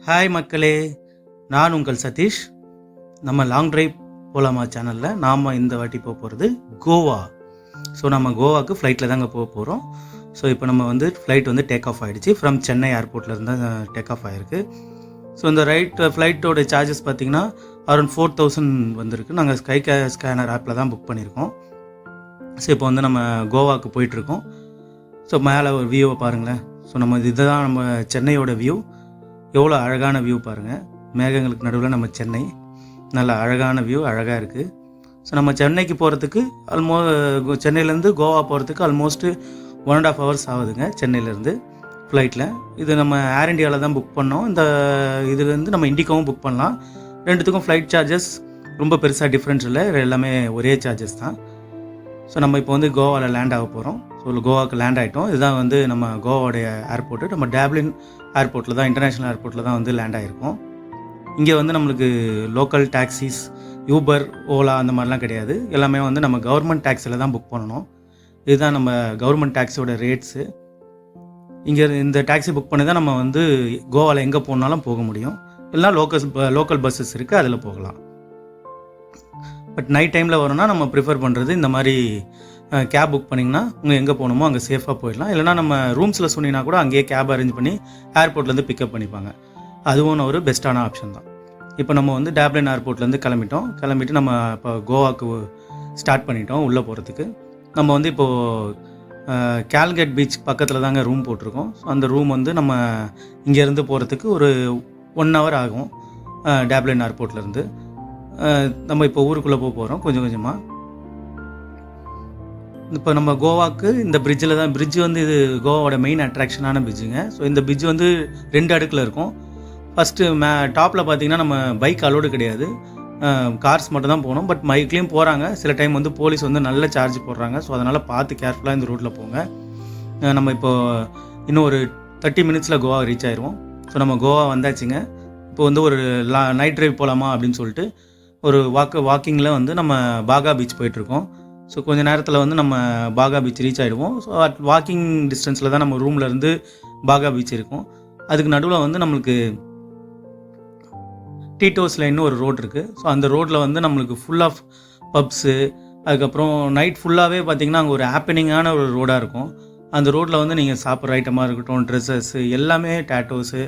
Hi மக்களே, நான் உங்கள் சதீஷ். நம்ம லாங் ட்ரைவ் போலாமா சேனலில் நாம் இந்த வாட்டி போக போகிறது கோவா. ஸோ நம்ம கோவாவுக்கு ஃப்ளைட்டில் தாங்க போக போகிறோம். ஸோ இப்போ நம்ம ஃப்ளைட் டேக் ஆஃப் ஆகிடுச்சு. ஃப்ரம் சென்னை ஏர்போர்ட்லேருந்து தான் டேக் ஆஃப் ஆகிருக்கு. ஸோ இந்த ஃப்ளைட்டோட சார்ஜஸ் பார்த்திங்கன்னா அரௌண்ட் 4000 வந்திருக்கு. நாங்கள் ஸ்கை ஸ்கேனர் ஆப்பில் தான் புக் பண்ணியிருக்கோம். ஸோ இப்போ நம்ம கோவாவுக்கு போயிட்டுருக்கோம். ஸோ மேலே ஒரு வியூவை பாருங்களேன். ஸோ இதுதான் நம்ம சென்னையோட வியூ. எவ்வளோ அழகான வியூ பாருங்கள். மேகங்களுக்கு நடுவில் நம்ம சென்னை, நல்ல அழகான வியூ, அழகாக இருக்குது. ஸோ நம்ம சென்னைக்கு போகிறதுக்கு சென்னையிலேருந்து கோவா போகிறதுக்கு ஆல்மோஸ்ட்டு 1.5 hours ஆகுதுங்க சென்னையிலேருந்து ஃப்ளைட்டில். இது நம்ம ஏர் இண்டியாவில் தான் புக் பண்ணோம். இந்த இதுலேருந்து நம்ம இண்டிகோவும் புக் பண்ணலாம். ரெண்டுத்துக்கும் ஃப்ளைட் சார்ஜஸ் ரொம்ப பெருசாக டிஃப்ரென்ஸ் இல்லை, எல்லாமே ஒரே சார்ஜஸ் தான். ஸோ நம்ம இப்போ கோவாவில் லேண்ட் ஆக போகிறோம். ஸோ கோவாவுக்கு லேண்ட் ஆகிட்டோம். இதுதான் நம்ம கோவாவுடைய ஏர்போர்ட்டு. நம்ம டப்ளின் ஏர்போர்ட்டில் தான், இன்டர்நேஷ்னல் ஏர்போர்ட்டில் தான் லேண்ட் ஆகிருக்கோம். இங்கே நம்மளுக்கு லோக்கல் டாக்ஸிஸ், யூபர், ஓலா அந்த மாதிரிலாம் கிடையாது. எல்லாமே நம்ம கவர்மெண்ட் டாக்ஸியில் தான் புக் பண்ணணும். இதுதான் நம்ம கவர்மெண்ட் டாக்ஸியோட ரேட்ஸு. இங்கே இந்த டாக்ஸி புக் பண்ணி தான் நம்ம கோவாவில் எங்கே போனாலும் போக முடியும். இல்லைனா லோக்கல் பஸ்ஸஸ் இருக்குது, அதில் போகலாம். பட் நைட் டைமில் வரோன்னா நம்ம ப்ரிஃபர் பண்ணுறது இந்த மாதிரி கேப் புக் பண்ணிங்கன்னா உங்கள் எங்கே போகணுமோ அங்கே சேஃபாக போயிடலாம். இல்லைனா நம்ம ரூம்ஸில் சொன்னீங்கன்னா கூட அங்கேயே கேப் அரேஞ்ச் பண்ணி ஏர்போர்ட்லேருந்து பிக்கப் பண்ணிப்பாங்க. அதுவும் ஒரு பெஸ்ட்டான ஆப்ஷன் தான். இப்போ நம்ம டப்ளின் ஏர்போர்ட்லேருந்து கிளம்பிட்டு நம்ம இப்போ கோவாவுக்கு ஸ்டார்ட் பண்ணிட்டோம் உள்ளே போகிறதுக்கு. நம்ம இப்போது கேல்கட் பீச் பக்கத்தில் தாங்க ரூம் போட்டிருக்கோம். ஸோ அந்த ரூம் நம்ம இங்கேருந்து போகிறதுக்கு ஒரு 1 hour ஆகும் டப்ளின் ஏர்போர்ட்லேருந்து. நம்ம இப்போ ஊருக்குள்ளே போகிறோம் கொஞ்சம் கொஞ்சமாக. இப்போ நம்ம கோவாவுக்கு இந்த பிரிட்ஜில் தான், பிரிட்ஜ் இது கோவாவோட மெயின் அட்ராக்ஷனான பிரிட்ஜுங்க. ஸோ இந்த பிரிட்ஜ் 2 அடுக்கில் இருக்கும். ஃபஸ்ட்டு டாப்பில் பார்த்திங்கன்னா நம்ம பைக் அலோடு கிடையாது, கார்ஸ் மட்டும் தான் போகணும். பட் பைக்லேயும் போகிறாங்க. சில டைம் போலீஸ் நல்ல சார்ஜ் போடுறாங்க. ஸோ அதனால் பார்த்து கேர்ஃபுல்லாக இந்த ரோட்டில் போங்க. நம்ம இப்போது இன்னும் ஒரு 30 minutesல கோவா ரீச் ஆயிடுவோம். ஸோ நம்ம கோவா வந்தாச்சுங்க. இப்போ ஒரு நைட் ட்ரைவ் போகலாமா அப்படின்னு சொல்லிட்டு ஒரு வாக்கிங்கில் நம்ம பாகா பீச் போயிட்டுருக்கோம். ஸோ கொஞ்சம் நேரத்தில் நம்ம பாகா பீச் ரீச் ஆகிடுவோம். ஸோ வாக்கிங் டிஸ்டன்ஸில் தான் நம்ம ரூமில் இருந்து பாகா பீச் இருக்கும். அதுக்கு நடுவில் நம்மளுக்கு டீட்டோஸ் லைன்னு ஒரு ரோடு இருக்குது. ஸோ அந்த ரோட்டில் நம்மளுக்கு ஃபுல் ஆஃப் பப்ஸு, அதுக்கப்புறம் நைட் ஃபுல்லாகவே பார்த்திங்கன்னா அங்கே ஒரு ஹாப்பனிங்கான ஒரு ரோடாக இருக்கும். அந்த ரோட்டில் நீங்கள் சாப்பிட்ற ஐட்டமாக இருக்கட்டும், ட்ரெஸ்ஸஸ்ஸு எல்லாமே, டேட்டோஸு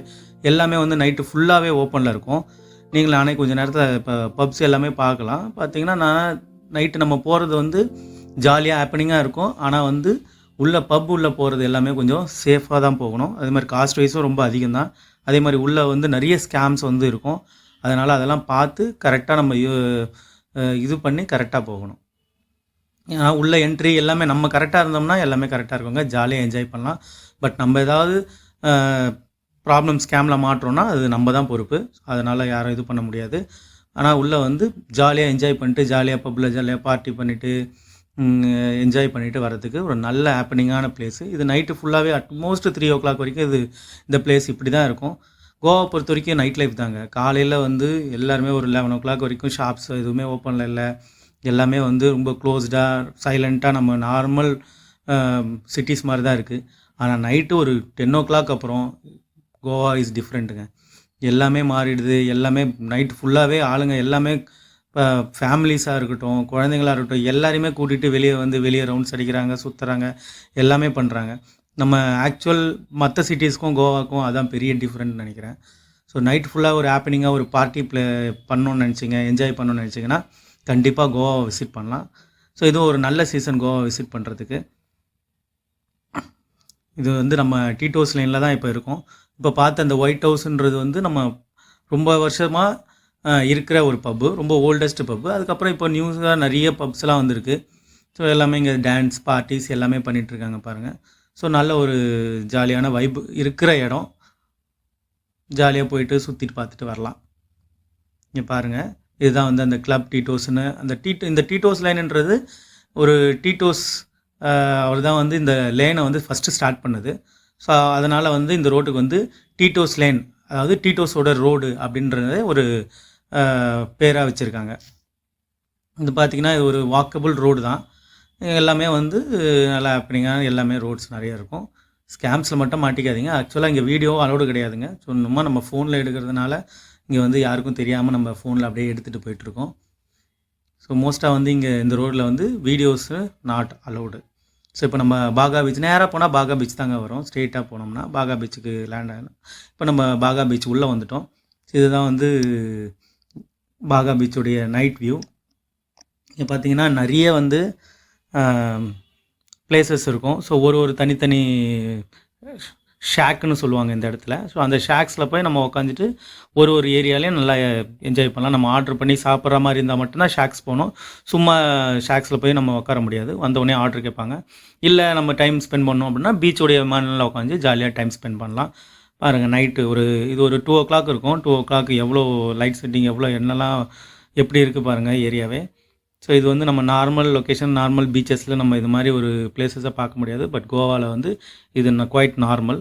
எல்லாமே நைட்டு ஃபுல்லாகவே ஓப்பனில் இருக்கும். நீங்கள் நானே கொஞ்சம் நேரத்தில் இப்போ பப்ஸ் எல்லாமே பார்க்கலாம். பார்த்திங்கன்னா நைட்டு நம்ம போகிறது ஜாலியாக ஹாப்பனிங்காக இருக்கும். ஆனால் பப் உள்ளே போகிறது எல்லாமே கொஞ்சம் சேஃபாக தான் போகணும். அதே மாதிரி காஸ்ட் வைஸும் ரொம்ப அதிகம் தான். அதே மாதிரி உள்ளே நிறைய ஸ்கேம்ஸ் இருக்கும். அதனால் அதெல்லாம் பார்த்து கரெக்டாக நம்ம இது பண்ணி கரெக்டாக போகணும். ஏன்னா உள்ள என்ட்ரி எல்லாமே நம்ம கரெக்டாக இருந்தோம்னா எல்லாமே கரெக்டாக இருக்குங்க, ஜாலியாக என்ஜாய் பண்ணலாம். பட் நம்ம ஏதாவது ப்ராப்ளம் ஸ்கேமில் மாட்டுறோன்னா அது நம்ம தான் பொறுப்பு. அதனால் யாரும் இது பண்ண முடியாது. ஆனால் உள்ளே ஜாலியாக என்ஜாய் பண்ணிட்டு, ஜாலியாக பப்பில் ஜாலியாக பார்ட்டி பண்ணிவிட்டு என்ஜாய் பண்ணிவிட்டு வரதுக்கு ஒரு நல்ல ஹாப்பனிங்கான பிளேஸு. இது நைட்டு ஃபுல்லாகவே அட்மோஸ்ட் 3 o'clock வரைக்கும் இந்த பிளேஸ் இப்படி தான் இருக்கும். கோவா பொறுத்த வரைக்கும் நைட் லைஃப் தாங்க. காலையில் எல்லாருமே ஒரு 11 o'clock வரைக்கும் ஷாப்ஸ் எதுவுமே ஓப்பனில் இல்லை. எல்லாமே ரொம்ப க்ளோஸ்டாக, சைலண்ட்டாக, நம்ம நார்மல் சிட்டிஸ் மாதிரி தான் இருக்குது. ஆனால் நைட்டு ஒரு 10 o'clock அப்புறம் கோவா இஸ் டிஃப்ரெண்ட்டுங்க. எல்லாமே மாறிடுது. எல்லாமே நைட் ஃபுல்லாகவே ஆளுங்க எல்லாமே இப்போ ஃபேமிலிஸாக இருக்கட்டும், குழந்தைங்களாக இருக்கட்டும், எல்லாரையுமே கூட்டிகிட்டு வெளியே ரவுண்ட்ஸ் அடிக்கிறாங்க, சுற்றுறாங்க, எல்லாமே பண்ணுறாங்க. நம்ம ஆக்சுவல் மற்ற சிட்டிஸ்க்கும் கோவாக்கும் அதான் பெரிய டிஃப்ரெண்ட் நினைக்கிறேன். ஸோ நைட் ஃபுல்லாக ஒரு ஹாப்பனிங்காக ஒரு பார்ட்டி பண்ணணும்னு நினச்சிங்க, என்ஜாய் பண்ணணும்னு நினச்சிங்கன்னா கண்டிப்பாக கோவாவை விசிட் பண்ணலாம். ஸோ இதுவும் ஒரு நல்ல சீசன் கோவா விசிட் பண்ணுறதுக்கு. இது நம்ம டீட்டோஸ் லைனில் தான் இப்போ இருக்கோம். இப்போ பார்த்த அந்த ஒயிட் ஹவுஸ்ன்றது நம்ம ரொம்ப வருஷமாக இருக்கிற ஒரு பப்பு, ரொம்ப ஓல்டஸ்ட் பப்பு. அதுக்கப்புறம் இப்போ நியூஸாக நிறைய பப்ஸ்லாம் வந்திருக்கு. ஸோ எல்லாமே இங்கே டான்ஸ் பார்ட்டிஸ் எல்லாமே பண்ணிகிட்ருக்காங்க பாருங்கள். ஸோ நல்ல ஒரு ஜாலியான வைப் இருக்கிற இடம். ஜாலியாக போயிட்டு சுற்றிட்டு பார்த்துட்டு வரலாம். இங்கே பாருங்கள், இதுதான் அந்த கிளப் டீட்டோஸ்னு இந்த டீட்டோஸ் லைன்ன்றது ஒரு டீட்டோஸ் அவர் தான் இந்த லேனை ஃபஸ்ட்டு ஸ்டார்ட் பண்ணுது. ஸோ அதனால் இந்த ரோட்டுக்கு டீட்டோஸ் லேன், அதாவது டீட்டோஸோட ரோடு அப்படின்றத ஒரு பேராக வச்சுருக்காங்க. இது பார்த்திங்கன்னா இது ஒரு வாக்கபிள் ரோடு தான். எல்லாமே நல்லா ஹாப்பனிங்கான எல்லாமே ரோட்ஸ் நிறைய இருக்கும். ஸ்கேம்ஸில் மட்டும் மாட்டிக்காதீங்க. ஆக்சுவலாக இங்கே வீடியோ அலோடு கிடையாதுங்க. சும்மா நம்ம ஃபோனில் எடுக்கிறதுனால இங்கே வந்து யாருக்கும் தெரியாமல் நம்ம ஃபோனில் அப்படியே எடுத்துகிட்டு போயிட்டுருக்கோம். ஸோ மோஸ்ட்டாக வந்து இங்கே இந்த ரோடில் வந்து வீடியோஸு நாட் அலோடு. ஸோ இப்போ நம்ம பாகா பீச் நேராக போனால் பாகா பீச் தாங்க வரும். ஸ்ட்ரெயிட்டாக போனோம்னா பாகா பீச்சுக்கு லேண்ட் ஆகணும். இப்போ நம்ம பாகா பீச் உள்ளே வந்துட்டோம். இதுதான் வந்து பாகா பீச்சுடைய நைட் வியூ. இங்கே பார்த்தீங்கன்னா நிறைய வந்து பிளேசஸ் இருக்கும். ஸோ ஒரு தனித்தனி ஷேக்குன்னு சொல்லுவாங்க இந்த இடத்துல. ஸோ அந்த ஷேக்ஸில் போய் நம்ம உட்காந்துட்டு ஒரு ஏரியாலையும் நல்லா என்ஜாய் பண்ணலாம். நம்ம ஆர்டர் பண்ணி சாப்பிட்ற மாதிரி இருந்தால் மட்டும்தான் ஷேக்ஸ் போகணும். சும்மா ஷேக்ஸில் போய் நம்ம உட்கார முடியாது. வந்தவுடனே ஆர்டர் கேட்பாங்க. இல்லை நம்ம டைம் ஸ்பெண்ட் பண்ணோம் அப்படின்னா பீச்சுடைய மண்ணில் உட்காந்து ஜாலியாக டைம் ஸ்பெண்ட் பண்ணலாம். பாருங்கள், நைட்டு இது ஒரு 2 o'clock இருக்கும். 2 o'clock எவ்வளோ லைட் செட்டிங், எவ்வளோ என்னெல்லாம் எப்படி இருக்குது பாருங்கள் ஏரியாவே. ஸோ இது வந்து நம்ம நார்மல் லொக்கேஷன், நார்மல் பீச்சஸில் நம்ம இது மாதிரி ஒரு பிளேசஸை பார்க்க முடியாது. பட் கோவாவில் வந்து இது குவைட் நார்மல்.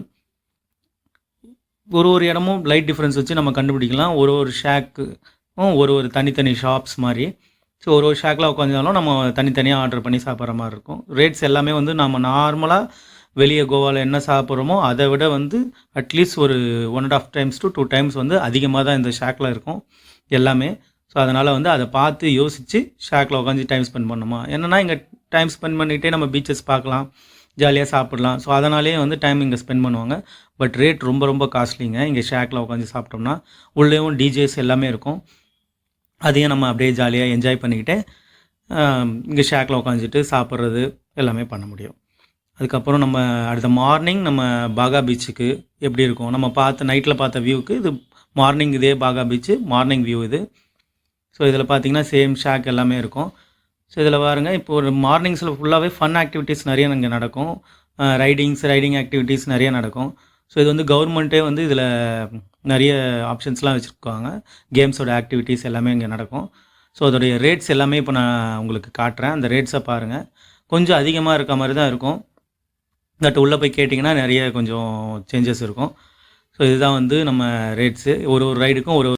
ஒரு இடமும் லைட் டிஃப்ரென்ஸ் வச்சு நம்ம கண்டுபிடிக்கலாம். ஒரு ஷேக்கும் ஒரு தனித்தனி ஷாப்ஸ் மாதிரி. ஸோ ஒரு ஷேக்கில் உட்காந்தாலும் நம்ம தனித்தனியாக ஆர்டர் பண்ணி சாப்பிட்ற மாதிரி இருக்கும். ரேட்ஸ் எல்லாமே வந்து நம்ம நார்மலாக வெளியே கோவாவில் என்ன சாப்பிட்றோமோ அதை விட வந்து அட்லீஸ்ட் ஒரு 1.5 times to 2 times வந்து அதிகமாக தான் இந்த ஷேக்கில் இருக்கும் எல்லாமே. ஸோ அதனால் வந்து அதை பார்த்து யோசித்து ஷேக்கில் உட்காந்து டைம் ஸ்பெண்ட் பண்ணணுமா, என்னென்னா இங்கே டைம் ஸ்பெண்ட் பண்ணிகிட்டே நம்ம பீச்சஸ் பார்க்கலாம், ஜாலியாக சாப்பிட்லாம். ஸோ அதனாலே வந்து டைம் இங்கே ஸ்பெண்ட் பண்ணுவாங்க. பட் ரேட் ரொம்ப காஸ்ட்லிங்க. இங்கே ஷேக்கில் உட்காந்து சாப்பிட்டோம்னா உள்ளேயும் டிஜேஸ் எல்லாமே இருக்கும். அதையும் நம்ம அப்படியே ஜாலியாக என்ஜாய் பண்ணிக்கிட்டு இங்கே ஷேக்கில் உட்காந்துட்டு சாப்பிட்றது எல்லாமே பண்ண முடியும். அதுக்கப்புறம் நம்ம அடுத்த மார்னிங் நம்ம பாகா பீச்சுக்கு எப்படி இருக்கும், நம்ம நைட்டில் பார்த்த வியூவுக்கு இது மார்னிங், இதே பாகா பீச்சு மார்னிங் வியூ இது. ஸோ இதில் பார்த்தீங்கன்னா சேம் ஷேக் எல்லாமே இருக்கும். ஸோ இதில் பாருங்கள், இப்போ ஒரு மார்னிங்ஸில் ஃபுல்லாகவே ஃபன் ஆக்டிவிட்டீஸ் நிறைய இங்கே நடக்கும். ரைடிங் ஆக்டிவிட்டீஸ் நிறைய நடக்கும். ஸோ இது வந்து கவர்மெண்ட்டே வந்து இதில் நிறைய ஆப்ஷன்ஸ்லாம் வச்சுருக்காங்க. கேம்ஸோட ஆக்டிவிட்டீஸ் எல்லாமே இங்கே நடக்கும். ஸோ அதோடைய ரேட்ஸ் எல்லாமே இப்போ நான் உங்களுக்கு காட்டுறேன். அந்த ரேட்ஸை பாருங்கள். கொஞ்சம் அதிகமாக இருக்க மாதிரி தான் இருக்கும். பட் உள்ளே போய் கேட்டிங்கன்னா நிறைய கொஞ்சம் சேஞ்சஸ் இருக்கும். ஸோ இதுதான் வந்து நம்ம ரேட்ஸு. ஒரு ரைடுக்கும் ஒரு